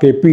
KP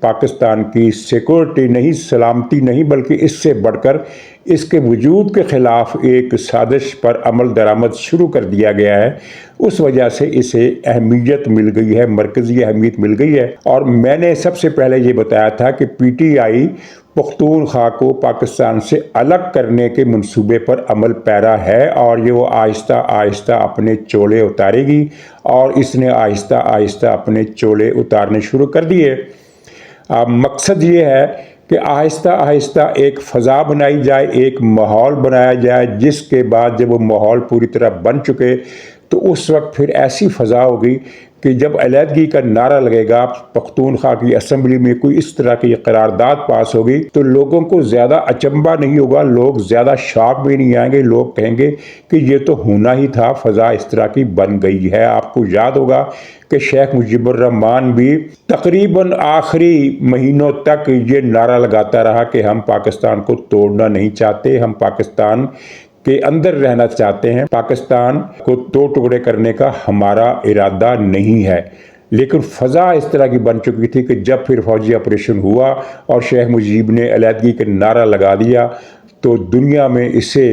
Pakistan کی security نہیں، سلامتی نہیں، بلکہ اس سے بڑھ کر اس کے وجود کے خلاف ایک سازش پر عمل درآمد شروع کر دیا گیا ہے، اس وجہ سے اسے اہمیت مل گئی ہے، مرکزی اہمیت مل گئی ہے۔ اور میں نے سب سے پہلے یہ بتایا تھا کہ پی ٹی آئی پختونخوا کو پاکستان سے الگ کرنے کے منصوبے پر عمل پیرا ہے، اور یہ وہ آہستہ آہستہ اپنے چولے اتارے گی، اور اس نے آہستہ آہستہ اپنے چولے اتارنے شروع کر دیے۔ مقصد یہ ہے کہ آہستہ آہستہ ایک فضا بنائی جائے، ایک ماحول بنایا جائے، جس کے بعد جب وہ ماحول پوری طرح بن چکے تو اس وقت پھر ایسی فضا ہوگی کہ جب علیحدگی کا نعرہ لگے گا، پختونخوا کی اسمبلی میں کوئی اس طرح کی قرارداد پاس ہوگی تو لوگوں کو زیادہ اچنبھا نہیں ہوگا، لوگ زیادہ شاک بھی نہیں آئیں گے، لوگ کہیں گے کہ یہ تو ہونا ہی تھا، فضا اس طرح کی بن گئی ہے۔ آپ کو یاد ہوگا کہ شیخ مجیب الرحمان بھی تقریباً آخری مہینوں تک یہ نعرہ لگاتا رہا کہ ہم پاکستان کو توڑنا نہیں چاہتے، ہم پاکستان کے اندر رہنا چاہتے ہیں، پاکستان کو دو ٹکڑے کرنے کا ہمارا ارادہ نہیں ہے۔ لیکن فضا اس طرح کی بن چکی تھی کہ جب پھر فوجی آپریشن ہوا اور شیخ مجیب نے علیحدگی کا نعرہ لگا دیا تو دنیا میں اسے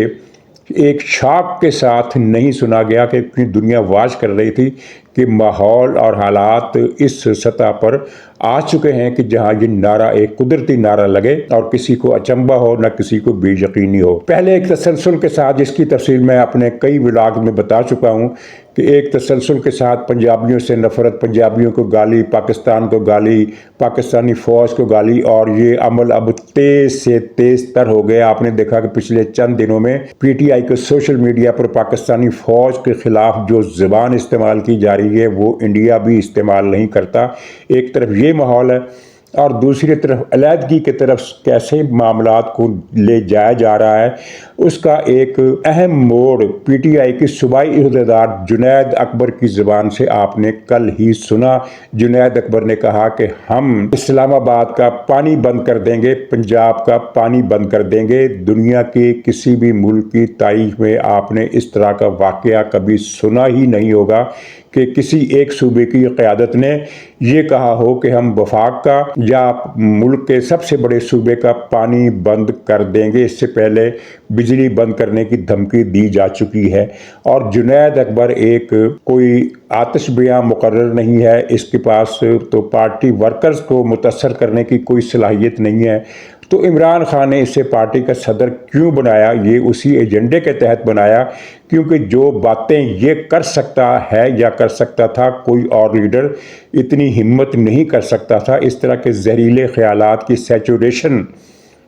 ایک شاک کے ساتھ نہیں سنا گیا، کہ دنیا واچ کر رہی تھی کہ ماحول اور حالات اس سطح پر آ چکے ہیں کہ جہاں یہ نعرہ ایک قدرتی نعرہ لگے اور کسی کو اچنبھا ہو، نہ کسی کو بے یقینی ہو۔ پہلے ایک تسلسل کے ساتھ، جس کی تفصیل میں اپنے کئی ولاگ میں بتا چکا ہوں، کہ ایک تسلسل کے ساتھ پنجابیوں سے نفرت، پنجابیوں کو گالی، پاکستان کو گالی، پاکستانی فوج کو گالی، اور یہ عمل اب تیز سے تیز تر ہو گیا۔ آپ نے دیکھا کہ پچھلے چند دنوں میں پی ٹی آئی کو سوشل میڈیا پر پاکستانی فوج کے خلاف جو زبان استعمال کی جا رہی ہے وہ انڈیا بھی استعمال نہیں کرتا۔ ایک طرف یہ ماحول ہے اور دوسری طرف علیحدگی کی طرف کیسے معاملات کو لے جایا جا رہا ہے، اس کا ایک اہم موڑ پی ٹی آئی کی صوبائی عہدیدار جنید اکبر کی زبان سے آپ نے کل ہی سنا۔ جنید اکبر نے کہا کہ ہم اسلام آباد کا پانی بند کر دیں گے، پنجاب کا پانی بند کر دیں گے۔ دنیا کے کسی بھی ملک کی تاریخ میں آپ نے اس طرح کا واقعہ کبھی سنا ہی نہیں ہوگا کہ کسی ایک صوبے کی قیادت نے یہ کہا ہو کہ ہم وفاق کا یا ملک کے سب سے بڑے صوبے کا پانی بند کر دیں گے۔ اس سے پہلے بجلی بند کرنے کی دھمکی دی جا چکی ہے، اور جنید اکبر ایک کوئی آتش بیاں مقرر نہیں ہے، اس کے پاس تو پارٹی ورکرز کو متاثر کرنے کی کوئی صلاحیت نہیں ہے۔ تو عمران خان نے اسے پارٹی کا صدر کیوں بنایا؟ یہ اسی ایجنڈے کے تحت بنایا، کیونکہ جو باتیں یہ کر سکتا ہے یا کر سکتا تھا کوئی اور لیڈر اتنی ہمت نہیں کر سکتا تھا۔ اس طرح کے زہریلے خیالات کی سیچوریشن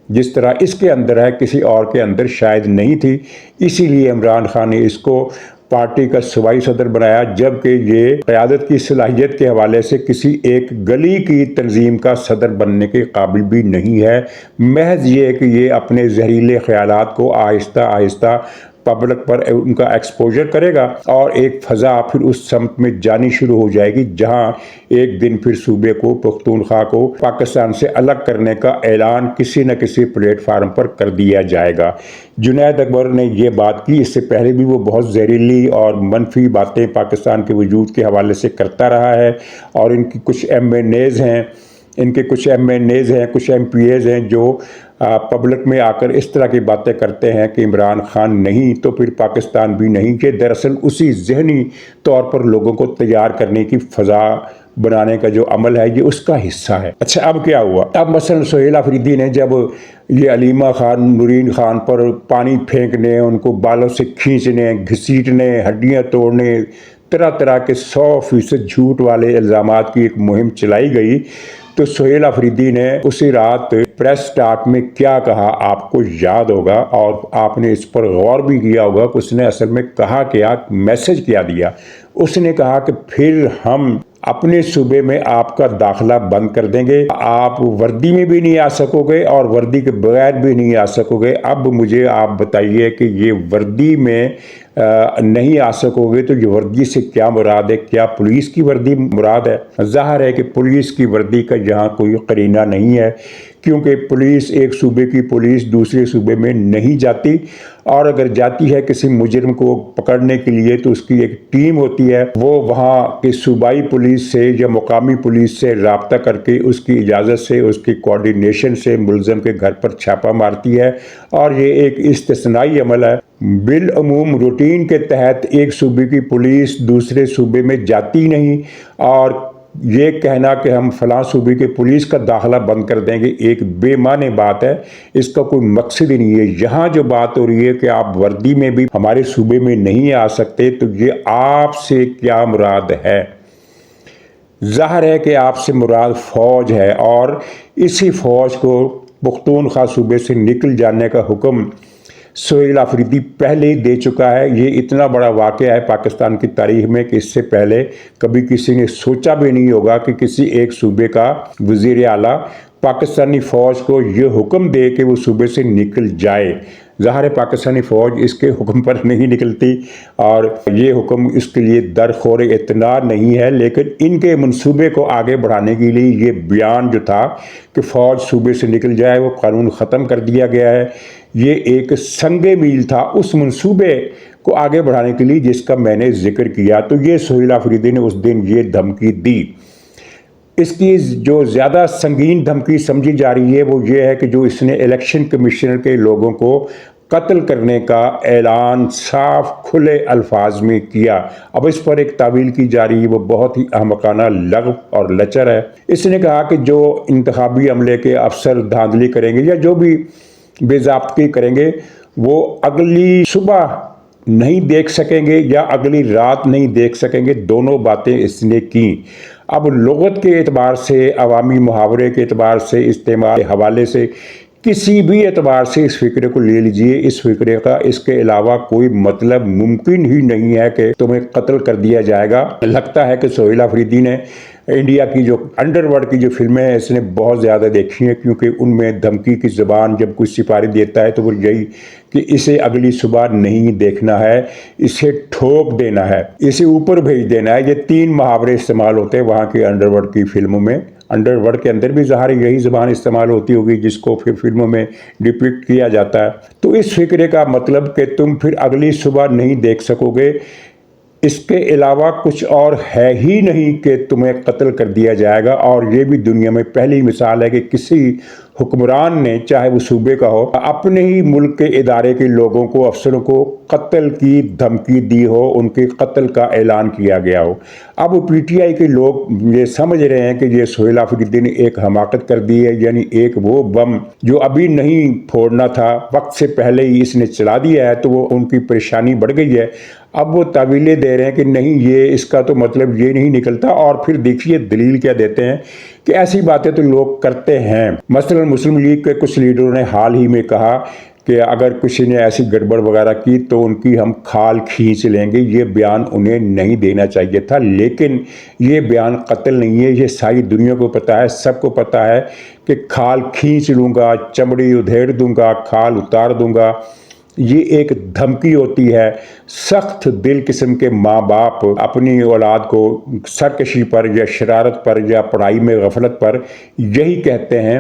جس طرح اس کے اندر ہے کسی اور کے اندر شاید نہیں تھی، اسی لیے عمران خان نے اس کو پارٹی کا صوبائی صدر بنایا، جبکہ یہ قیادت کی صلاحیت کے حوالے سے کسی ایک گلی کی تنظیم کا صدر بننے کے قابل بھی نہیں ہے۔ محض یہ کہ یہ اپنے زہریلے خیالات کو آہستہ آہستہ پبلک پر ان کا ایکسپوجر کرے گا، اور ایک فضا پھر اس سمت میں جانی شروع ہو جائے گی جہاں ایک دن پھر صوبے کو، پختونخوا کو پاکستان سے الگ کرنے کا اعلان کسی نہ کسی پلیٹ فارم پر کر دیا جائے گا۔ جنید اکبر نے یہ بات کی، اس سے پہلے بھی وہ بہت زہریلی اور منفی باتیں پاکستان کے وجود کے حوالے سے کرتا رہا ہے، اور ان کی کچھ ایم این ایز ہیں، کچھ ایم پی ایز ہیں جو پبلک میں آ کر اس طرح کی باتیں کرتے ہیں کہ عمران خان نہیں تو پھر پاکستان بھی نہیں، کہ دراصل اسی ذہنی طور پر لوگوں کو تیار کرنے کی فضا بنانے کا جو عمل ہے یہ اس کا حصہ ہے۔ اچھا، اب کیا ہوا؟ اب مثلا سہیل آفریدی نے جب یہ علیمہ خان، نورین خان پر پانی پھینکنے، ان کو بالوں سے کھینچنے، گھسیٹنے، ہڈیاں توڑنے، طرح طرح کے 100% جھوٹ والے الزامات کی ایک مہم چلائی گئی، تو سہیل آفریدی نے اسی رات پریس ٹاک میں کیا کہا آپ کو یاد ہوگا، اور آپ نے اس پر غور بھی کیا ہوگا کہ اس نے اصل میں کہا کیا، میسج کیا دیا۔ اس نے کہا کہ پھر ہم اپنے صوبے میں آپ کا داخلہ بند کر دیں گے، آپ وردی میں بھی نہیں آ سکو گے اور وردی کے بغیر بھی نہیں آ سکو گے۔ اب مجھے آپ بتائیے کہ یہ وردی میں نہیں آ سکوگے تو یہ وردی سے کیا مراد ہے؟ کیا پولیس کی وردی مراد ہے؟ ظاہر ہے کہ پولیس کی وردی کا یہاں کوئی قرینہ نہیں ہے، کیونکہ پولیس ایک صوبے کی پولیس دوسرے صوبے میں نہیں جاتی، اور اگر جاتی ہے کسی مجرم کو پکڑنے کے لیے تو اس کی ایک ٹیم ہوتی ہے، وہ وہاں کی صوبائی پولیس سے یا مقامی پولیس سے رابطہ کر کے اس کی اجازت سے، اس کی کوارڈینیشن سے ملزم کے گھر پر چھاپہ مارتی ہے، اور یہ ایک استثنائی عمل ہے۔ بالعموم روٹین کے تحت ایک صوبے کی پولیس دوسرے صوبے میں جاتی نہیں، اور یہ کہنا کہ ہم فلاں صوبے کے پولیس کا داخلہ بند کر دیں گے ایک بے معنی بات ہے، اس کا کوئی مقصد ہی نہیں ہے۔ یہاں جو بات ہو رہی ہے کہ آپ وردی میں بھی ہمارے صوبے میں نہیں آ سکتے، تو یہ آپ سے کیا مراد ہے؟ ظاہر ہے کہ آپ سے مراد فوج ہے، اور اسی فوج کو پختونخوا صوبے سے نکل جانے کا حکم سہیل آفریدی پہلے ہی دے چکا ہے۔ یہ اتنا بڑا واقعہ ہے پاکستان کی تاریخ میں کہ اس سے پہلے کبھی کسی نے سوچا بھی نہیں ہوگا کہ کسی ایک صوبے کا وزیر اعلیٰ پاکستانی فوج کو یہ حکم دے کہ وہ صوبے سے نکل جائے۔ ظاہر ہے پاکستانی فوج اس کے حکم پر نہیں نکلتی، اور یہ حکم اس کے لیے درخور اعتنا نہیں ہے، لیکن ان کے منصوبے کو آگے بڑھانے کے لیے یہ بیان جو تھا کہ فوج صوبے سے نکل جائے، وہ قانون ختم کر دیا گیا ہے، یہ ایک سنگ میل تھا اس منصوبے کو آگے بڑھانے کے لیے جس کا میں نے ذکر کیا۔ تو یہ سہیل آفریدی نے اس دن یہ دھمکی دی۔ اس کی جو زیادہ سنگین دھمکی سمجھی جا رہی ہے وہ یہ ہے کہ جو اس نے الیکشن کمیشنر کے لوگوں کو قتل کرنے کا اعلان صاف کھلے الفاظ میں کیا، اب اس پر ایک تعویل کی جا رہی ہے، وہ بہت ہی احمقانہ لغو اور لچر ہے۔ اس نے کہا کہ جو انتخابی عملے کے افسر دھاندلی کریں گے یا جو بھی بے ضابطگی کریں گے، وہ اگلی صبح نہیں دیکھ سکیں گے یا اگلی رات نہیں دیکھ سکیں گے، دونوں باتیں اس نے کی۔ اب لغت کے اعتبار سے، عوامی محاورے کے اعتبار سے، استعمال کے حوالے سے، کسی بھی اعتبار سے اس فکرے کو لے لیجئے، اس فکرے کا اس کے علاوہ کوئی مطلب ممکن ہی نہیں ہے کہ تمہیں قتل کر دیا جائے گا۔ لگتا ہے کہ سہیل آفریدی نے انڈیا کی جو انڈر ورلڈ کی جو فلمیں ہیں اس نے بہت زیادہ دیکھی ہیں، کیونکہ ان میں دھمکی کی زبان جب کوئی سپاہی دیتا ہے تو وہ یہی کہ اسے اگلی صبح نہیں دیکھنا ہے، اسے ٹھوک دینا ہے، اسے اوپر بھیج دینا ہے۔ یہ 3 محاورے استعمال ہوتے ہیں وہاں کی انڈر ورلڈ کی فلموں میں۔ انڈر ورلڈ کے اندر بھی ظاہر یہی زبان استعمال ہوتی ہوگی جس کو پھر فلموں میں ڈپکٹ کیا جاتا ہے۔ تو اس فکرے کا مطلب کہ تم پھر اگلی صبح نہیں دیکھ سکو گے، اس کے علاوہ کچھ اور ہے ہی نہیں کہ تمہیں قتل کر دیا جائے گا۔ اور یہ بھی دنیا میں پہلی مثال ہے کہ کسی حکمران نے، چاہے وہ صوبے کا ہو، اپنے ہی ملک کے ادارے کے لوگوں کو، افسروں کو قتل کی دھمکی دی ہو، ان کے قتل کا اعلان کیا گیا ہو۔ اب پی ٹی آئی کے لوگ یہ سمجھ رہے ہیں کہ یہ سہیل آفریدی نے ایک حماقت کر دی ہے، یعنی ایک وہ بم جو ابھی نہیں پھوڑنا تھا، وقت سے پہلے ہی اس نے چلا دیا ہے، تو وہ ان کی پریشانی بڑھ گئی ہے۔ اب وہ تعویلیں دے رہے ہیں کہ نہیں، یہ اس کا تو مطلب یہ نہیں نکلتا، اور پھر دیکھیے دلیل کیا دیتے ہیں کہ ایسی باتیں تو لوگ کرتے ہیں۔ مثلا مسلم لیگ کے کچھ لیڈروں نے حال ہی میں کہا کہ اگر کسی نے ایسی گڑبڑ وغیرہ کی تو ان کی ہم کھال کھینچ لیں گے۔ یہ بیان انہیں نہیں دینا چاہیے تھا، لیکن یہ بیان قتل نہیں ہے، یہ ساری دنیا کو پتہ ہے، سب کو پتہ ہے کہ کھال کھینچ لوں گا، چمڑی ادھیڑ دوں گا، کھال اتار دوں گا، یہ ایک دھمکی ہوتی ہے۔ سخت دل قسم کے ماں باپ اپنی اولاد کو سرکشی پر یا شرارت پر یا پڑھائی میں غفلت پر یہی کہتے ہیں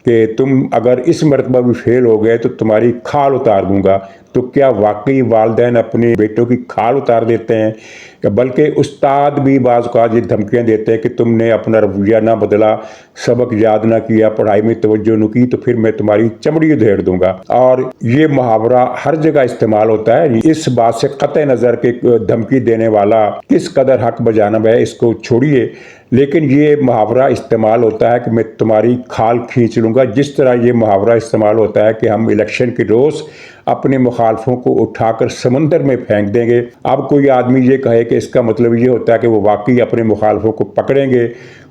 کہ تم اگر اس مرتبہ بھی فیل ہو گئے تو تمہاری کھال اتار دوں گا۔ تو کیا واقعی والدین اپنے بیٹوں کی کھال اتار دیتے ہیں؟ بلکہ استاد بھی بعض اوقات یہ دھمکیاں دیتے ہیں کہ تم نے اپنا رویہ نہ بدلا، سبق یاد نہ کیا، پڑھائی میں توجہ نہ کی، تو پھر میں تمہاری چمڑی ادھیڑ دوں گا۔ اور یہ محاورہ ہر جگہ استعمال ہوتا ہے۔ اس بات سے قطع نظر کہ دھمکی دینے والا کس قدر حق بجانب ہے، اس کو چھوڑیے، لیکن یہ محاورہ استعمال ہوتا ہے کہ میں تمہاری کھال کھینچ لوں گا۔ جس طرح یہ محاورہ استعمال ہوتا ہے کہ ہم الیکشن کے روز اپنے مخالفوں کو اٹھا کر سمندر میں پھینک دیں گے۔ اب کوئی آدمی یہ کہے کہ اس کا مطلب یہ ہوتا ہے کہ وہ واقعی اپنے مخالفوں کو پکڑیں گے،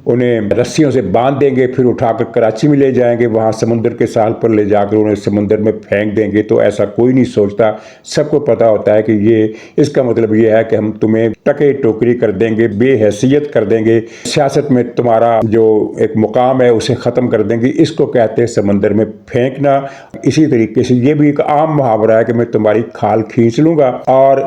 انہیں رسیوں سے باندھ دیں گے، پھر اٹھا کر کراچی میں لے جائیں گے، وہاں سمندر کے ساحل پر لے جا کر انہیں سمندر میں پھینک دیں گے، تو ایسا کوئی نہیں سوچتا۔ سب کو پتہ ہوتا ہے کہ اس کا مطلب یہ ہے کہ ہم تمہیں ٹکے ٹوکری کر دیں گے، بے حیثیت کر دیں گے، سیاست میں تمہارا جو ایک مقام ہے اسے ختم کر دیں گے۔ اس کو کہتے ہیں سمندر میں پھینکنا۔ اسی طریقے سے یہ بھی ایک عام محاورہ ہے کہ میں تمہاری کھال کھینچ لوں گا، اور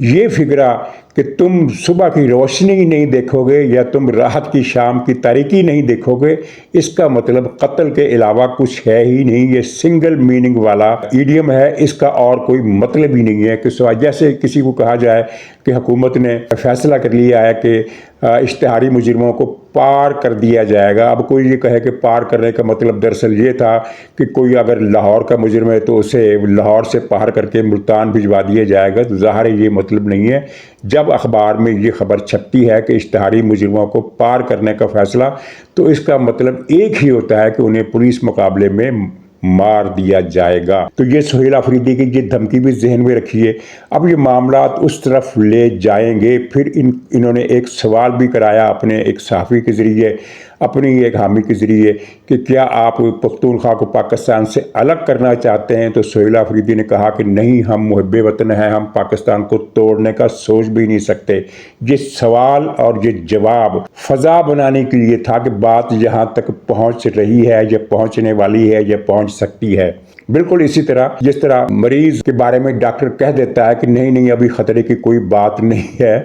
یہ فکرہ کہ تم صبح کی روشنی نہیں دیکھو گے یا تم رات کی شام کی تاریکی نہیں دیکھو گے، اس کا مطلب قتل کے علاوہ کچھ ہے ہی نہیں۔ یہ سنگل میننگ والا ایڈیم ہے، اس کا اور کوئی مطلب ہی نہیں ہے کہ سوائے جیسے کسی کو کہا جائے کہ حکومت نے فیصلہ کر لیا ہے کہ اشتہاری مجرموں کو پار کر دیا جائے گا۔ اب کوئی یہ کہے کہ پار کرنے کا مطلب دراصل یہ تھا کہ کوئی اگر لاہور کا مجرم ہے تو اسے لاہور سے پار کر کے ملتان بھجوا دیا جائے گا، تو ظاہر ہے یہ مطلب نہیں ہے۔ جب اخبار میں یہ خبر چھپتی ہے کہ اشتہاری مجرموں کو پار کرنے کا فیصلہ، تو اس کا مطلب ایک ہی ہوتا ہے کہ انہیں پولیس مقابلے میں مار دیا جائے گا۔ تو یہ سہیل آفریدی کی یہ دھمکی بھی ذہن میں رکھیے۔ اب یہ معاملات اس طرف لے جائیں گے۔ پھر انہوں نے ایک سوال بھی کرایا اپنے ایک صحافی کے ذریعے، اپنی ایک حامی کے ذریعے، کہ کیا آپ پختونخوا کو پاکستان سے الگ کرنا چاہتے ہیں؟ تو سہیل آفریدی نے کہا کہ نہیں، ہم محب وطن ہیں، ہم پاکستان کو توڑنے کا سوچ بھی نہیں سکتے۔ یہ سوال اور یہ جواب فضا بنانے کے لیے تھا کہ بات یہاں تک پہنچ رہی ہے یا پہنچنے والی ہے یا پہنچ سکتی ہے۔ بالکل اسی طرح جس طرح مریض کے بارے میں ڈاکٹر کہہ دیتا ہے کہ نہیں ابھی خطرے کی کوئی بات نہیں ہے،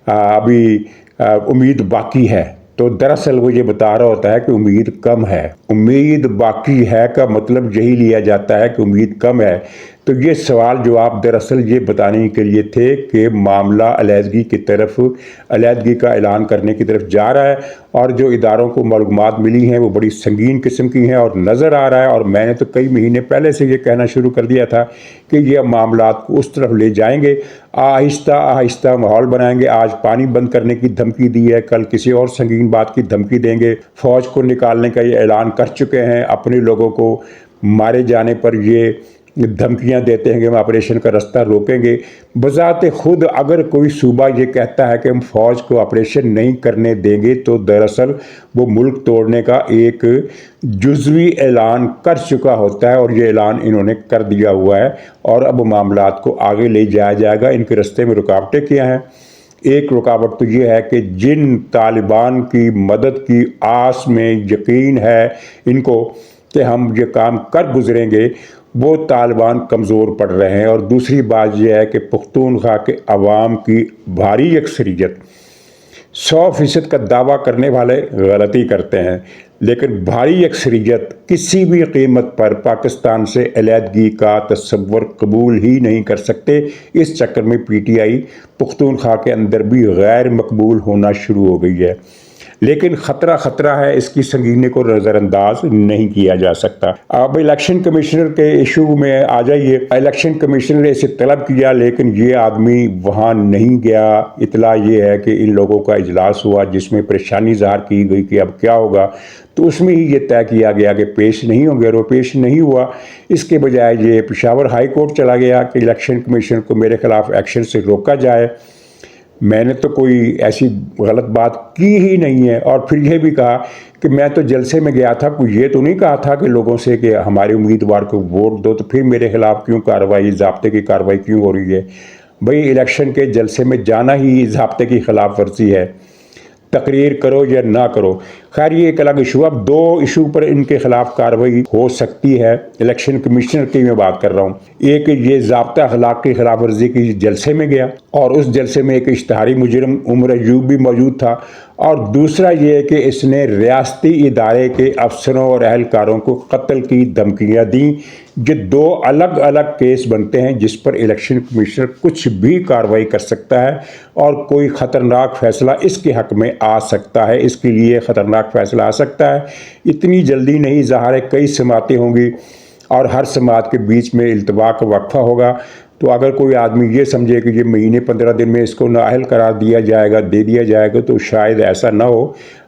ابھی امید باقی ہے، تو دراصل وہ یہ بتا رہا ہوتا ہے کہ امید کم ہے۔ امید باقی ہے کا مطلب یہی لیا جاتا ہے کہ امید کم ہے۔ تو یہ سوال جواب دراصل یہ بتانے کے لیے تھے کہ معاملہ علیحدگی کا اعلان کرنے کی طرف جا رہا ہے، اور جو اداروں کو معلومات ملی ہیں وہ بڑی سنگین قسم کی ہیں، اور نظر آ رہا ہے، اور میں نے تو کئی مہینے پہلے سے یہ کہنا شروع کر دیا تھا کہ یہ معاملات کو اس طرف لے جائیں گے، آہستہ آہستہ ماحول بنائیں گے۔ آج پانی بند کرنے کی دھمکی دی ہے، کل کسی اور سنگین بات کی دھمکی دیں گے، فوج کو نکالنے کا یہ اعلان کر چکے ہیں، اپنے لوگوں کو مارے جانے پر یہ دھمکیاں دیتے ہیں کہ ہم آپریشن کا رستہ روکیں گے۔ بذات خود اگر کوئی صوبہ یہ کہتا ہے کہ ہم فوج کو آپریشن نہیں کرنے دیں گے، تو دراصل وہ ملک توڑنے کا ایک جزوی اعلان کر چکا ہوتا ہے، اور یہ اعلان انہوں نے کر دیا ہوا ہے، اور اب معاملات کو آگے لے جایا جائے گا۔ ان کے رستے میں رکاوٹیں کیا ہیں؟ ایک رکاوٹ تو یہ ہے کہ جن طالبان کی مدد کی آس میں یقین ہے ان کو کہ ہم یہ کام کر گزریں گے، وہ طالبان کمزور پڑ رہے ہیں۔ اور دوسری بات یہ ہے کہ پختونخوا کے عوام کی بھاری اکثریت 100% کا دعویٰ کرنے والے غلطی کرتے ہیں، لیکن بھاری اکثریت کسی بھی قیمت پر پاکستان سے علیحدگی کا تصور قبول ہی نہیں کر سکتے۔ اس چکر میں پی ٹی آئی پختونخوا کے اندر بھی غیر مقبول ہونا شروع ہو گئی ہے، لیکن خطرہ ہے، اس کی سنگینی کو نظر انداز نہیں کیا جا سکتا۔ اب الیکشن کمشنر کے ایشو میں آ جائیے۔ الیکشن کمشنر نے اسے طلب کیا، لیکن یہ آدمی وہاں نہیں گیا۔ اطلاع یہ ہے کہ ان لوگوں کا اجلاس ہوا جس میں پریشانی ظاہر کی گئی کہ اب کیا ہوگا، تو اس میں ہی یہ طے کیا گیا کہ پیش نہیں ہوں گے، اور وہ پیش نہیں ہوا۔ اس کے بجائے یہ پشاور ہائی کورٹ چلا گیا کہ الیکشن کمیشن کو میرے خلاف ایکشن سے روکا جائے۔ میں نے تو کوئی ایسی غلط بات کی ہی نہیں ہے، اور پھر یہ بھی کہا کہ میں تو جلسے میں گیا تھا، کوئی یہ تو نہیں کہا تھا کہ لوگوں سے کہ ہمارے امیدوار کو ووٹ دو، تو پھر میرے خلاف کیوں کارروائی، ضابطے کی کارروائی کیوں ہو رہی ہے؟ بھئی الیکشن کے جلسے میں جانا ہی ضابطے کی خلاف ورزی ہے، تقریر کرو یا نہ کرو۔ خیر یہ ایک الگ ایشو۔ اب دو ایشو پر ان کے خلاف کارروائی ہو سکتی ہے، الیکشن کمشنر کی میں بات کر رہا ہوں۔ ایک یہ ضابطہ اخلاق کی خلاف ورزی کی جلسے میں گیا، اور اس جلسے میں ایک اشتہاری مجرم عمر ایوب بھی موجود تھا، اور دوسرا یہ کہ اس نے ریاستی ادارے کے افسروں اور اہلکاروں کو قتل کی دھمکیاں دیں۔ یہ دو الگ الگ کیس بنتے ہیں جس پر الیکشن کمشنر کچھ بھی کارروائی کر سکتا ہے، اور کوئی خطرناک فیصلہ اس کے حق میں آ سکتا ہے، اس کے لیے خطرناک فیصلہ آ سکتا ہے۔ اتنی جلدی نہیں، ظاہر ہے کئی سماعتیں ہوں گی، اور ہر سماعت کے بیچ میں التوا کا وقفہ ہوگا۔ تو اگر کوئی آدمی یہ سمجھے کہ یہ مہینے 15 دن میں اس کو نااہل قرار دیا جائے گا، دے دیا جائے گا، تو شاید ایسا نہ ہو۔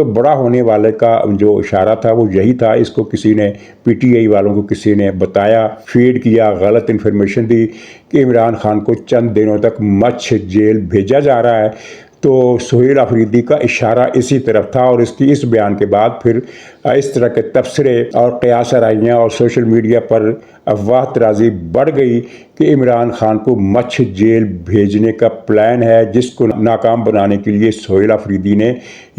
تو بڑا ہونے والے کا جو اشارہ تھا وہ یہی تھا. اس کو کسی نے پی ٹی آئی والوں کو کسی نے بتایا، فیڈ کیا، غلط انفارمیشن دی کہ عمران خان کو چند دنوں تک مچھ جیل بھیجا جا رہا ہے. تو سہیل آفریدی کا اشارہ اسی طرف تھا، اور اس کی اس بیان کے بعد پھر اس طرح کے تبصرے اور قیاس آرائیاں اور سوشل میڈیا پر افواہ ترازی بڑھ گئی کہ عمران خان کو مچھ جیل بھیجنے کا پلان ہے، جس کو ناکام بنانے کے لیے سہیل آفریدی نے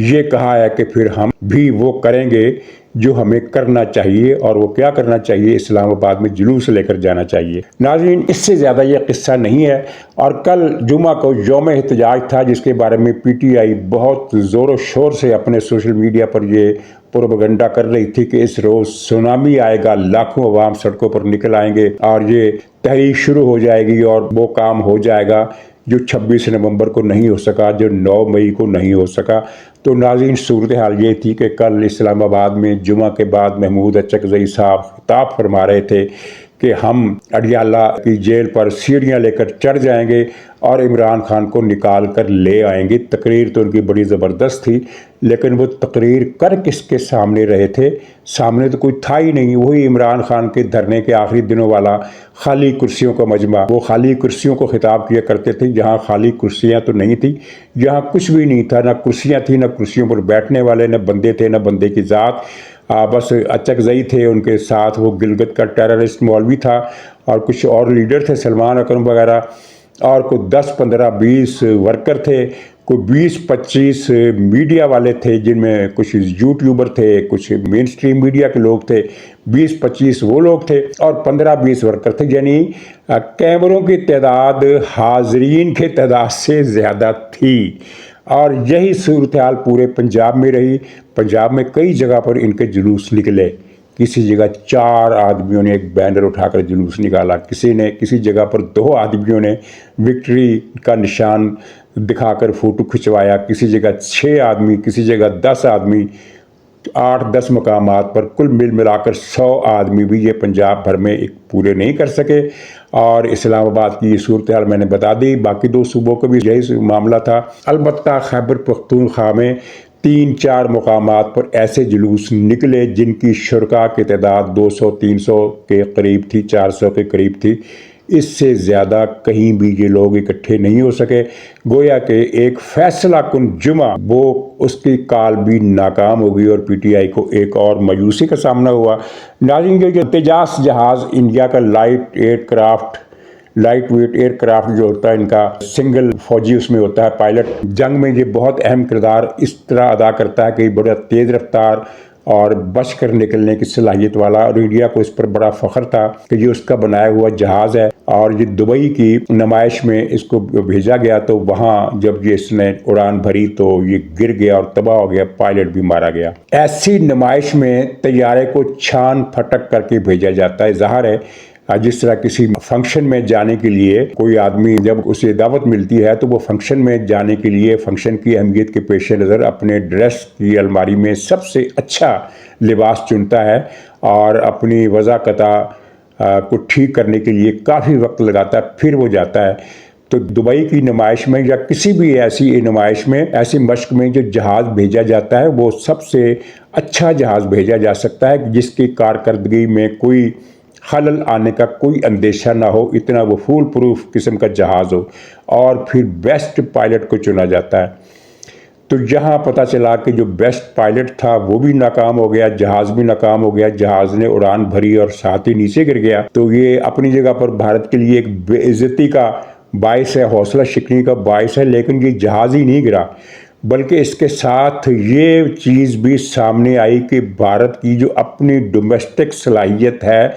یہ کہا ہے کہ پھر ہم بھی وہ کریں گے جو ہمیں کرنا چاہیے. اور وہ کیا کرنا چاہیے؟ اسلام آباد میں جلوس لے کر جانا چاہیے. ناظرین، اس سے زیادہ یہ قصہ نہیں ہے. اور کل جمعہ کو یوم احتجاج تھا، جس کے بارے میں پی ٹی آئی بہت زور و شور سے اپنے سوشل میڈیا پر یہ پروپیگنڈا کر رہی تھی کہ اس روز سونامی آئے گا، لاکھوں عوام سڑکوں پر نکل آئیں گے اور یہ تحریک شروع ہو جائے گی اور وہ کام ہو جائے گا جو 26 نومبر کو نہیں ہو سکا، جو 9 مئی کو نہیں ہو سکا. تو ناظرین، صورتحال یہ تھی کہ کل اسلام آباد میں جمعہ کے بعد محمود اچکزئی صاحب خطاب فرما رہے تھے کہ ہم اڈیالہ کی جیل پر سیڑھیاں لے کر چڑھ جائیں گے اور عمران خان کو نکال کر لے آئیں گے. تقریر تو ان کی بڑی زبردست تھی، لیکن وہ تقریر کر کس کے سامنے رہے تھے؟ سامنے تو کوئی تھا ہی نہیں. وہی عمران خان کے دھرنے کے آخری دنوں والا خالی کرسیوں کا مجمع. وہ خالی کرسیوں کو خطاب کیا کرتے تھے. جہاں خالی کرسیاں تو نہیں تھی، جہاں کچھ بھی نہیں تھا، نہ کرسیاں تھیں، نہ کرسیوں پر بیٹھنے والے، نہ بندے تھے، نہ بندے کی ذات. بس اچکزئی تھے، ان کے ساتھ وہ گلگت کا ٹیررسٹ مولوی تھا اور کچھ اور لیڈر تھے، سلمان اکرم وغیرہ، اور کوئی 10 15 20 ورکر تھے، کوئی 20-25 میڈیا والے تھے، جن میں کچھ یوٹیوبر تھے، کچھ مین سٹریم میڈیا کے لوگ تھے. 20-25 وہ لوگ تھے اور 15-20 ورکر تھے. یعنی کیمروں کی تعداد حاضرین کے تعداد سے زیادہ تھی. اور یہی صورتحال پورے پنجاب میں رہی. پنجاب میں کئی جگہ پر ان کے جلوس نکلے. کسی جگہ 4 آدمیوں نے ایک بینر اٹھا کر جلوس نکالا، کسی جگہ پر 2 آدمیوں نے وکٹری کا نشان دکھا کر فوٹو کھنچوایا، کسی جگہ 6 آدمی، کسی جگہ 10 آدمی، 8-10 مقامات پر کل ملا کر 100 آدمی بھی یہ پنجاب بھر میں ایک پورے نہیں کر سکے. اور اسلام آباد کی یہ صورتحال میں نے بتا دی. باقی 2 صوبوں کا بھی یہی معاملہ تھا. البتہ خیبر پختونخوا میں 3-4 مقامات پر ایسے جلوس نکلے جن کی شرکاء کی تعداد 200-300 کے قریب تھی، 400 کے قریب تھی. اس سے زیادہ کہیں بھی یہ لوگ اکٹھے نہیں ہو سکے. گویا کہ ایک فیصلہ کن جمعہ، وہ اس کی کال بھی ناکام ہو گئی اور پی ٹی آئی کو ایک اور مایوسی کا سامنا ہوا. ناظرین، جو تیجاس جہاز انڈیا کا لائٹ ویٹ ایئر کرافٹ جو ہوتا ہے، ان کا سنگل فوجی اس میں ہوتا ہے پائلٹ. جنگ میں یہ بہت اہم کردار اس طرح ادا کرتا ہے کہ بڑا تیز رفتار اور بچ کر نکلنے کی صلاحیت والا، اور انڈیا کو اس پر بڑا فخر تھا کہ یہ اس کا بنایا ہوا جہاز ہے. اور یہ دبئی کی نمائش میں اس کو بھیجا گیا، تو وہاں جب یہ اس نے اڑان بھری تو یہ گر گیا اور تباہ ہو گیا، پائلٹ بھی مارا گیا. ایسی نمائش میں طیارے کو چھان پھٹک کر کے بھیجا جاتا ہے. ظاہر ہے جس طرح کسی فنکشن میں جانے کے لیے کوئی آدمی جب اسے دعوت ملتی ہے تو وہ فنکشن میں جانے کے لیے فنکشن کی اہمیت کے پیش نظر اپنے ڈریس کی الماری میں سب سے اچھا لباس چنتا ہے اور اپنی وضاقتہ کو ٹھیک کرنے کے لیے کافی وقت لگاتا ہے، پھر وہ جاتا ہے. تو دبئی کی نمائش میں یا کسی بھی ایسی نمائش میں، ایسی مشق میں جو جہاز بھیجا جاتا ہے وہ سب سے اچھا جہاز بھیجا جا سکتا ہے جس کی کارکردگی میں کوئی خلل آنے کا کوئی اندیشہ نہ ہو، اتنا وہ فول پروف قسم کا جہاز ہو، اور پھر بیسٹ پائلٹ کو چنا جاتا ہے. تو یہاں پتہ چلا کہ جو بیسٹ پائلٹ تھا وہ بھی ناکام ہو گیا، جہاز بھی ناکام ہو گیا، جہاز نے اڑان بھری اور ساتھ ہی نیچے گر گیا. تو یہ اپنی جگہ پر بھارت کے لیے ایک بے عزتی کا باعث ہے، حوصلہ شکنی کا باعث ہے. لیکن یہ جہاز ہی نہیں گرا، بلکہ اس کے ساتھ یہ چیز بھی سامنے آئی کہ بھارت کی جو اپنی ڈومیسٹک صلاحیت ہے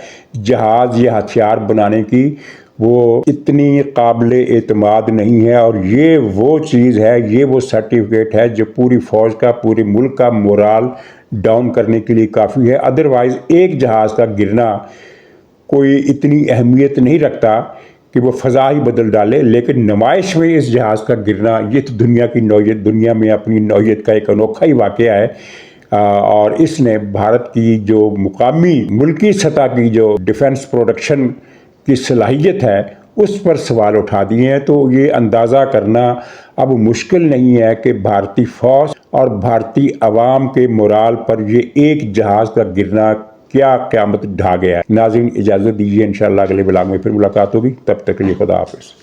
جہاز یا ہتھیار بنانے کی، وہ اتنی قابل اعتماد نہیں ہے. اور یہ وہ چیز ہے، یہ وہ سرٹیفکیٹ ہے جو پوری فوج کا، پورے ملک کا مورال ڈاؤن کرنے کے لیے کافی ہے. ادروائز ایک جہاز کا گرنا کوئی اتنی اہمیت نہیں رکھتا کہ وہ فضا ہی بدل ڈالے، لیکن نمائش میں اس جہاز کا گرنا یہ تو دنیا کی نوعیت، دنیا میں اپنی نوعیت کا ایک انوکھا ہی واقعہ ہے. اور اس نے بھارت کی جو مقامی ملکی سطح کی جو ڈیفنس پروڈکشن کی صلاحیت ہے اس پر سوال اٹھا دیے ہیں. تو یہ اندازہ کرنا اب مشکل نہیں ہے کہ بھارتی فوج اور بھارتی عوام کے مورال پر یہ ایک جہاز کا گرنا کیا قیامت ڈھا گیا ہے۔ ناظرین اجازت دیجیے، انشاءاللہ اگلے بلاگ میں پھر ملاقات ہوگی، تب تک کے لیے خدا حافظ۔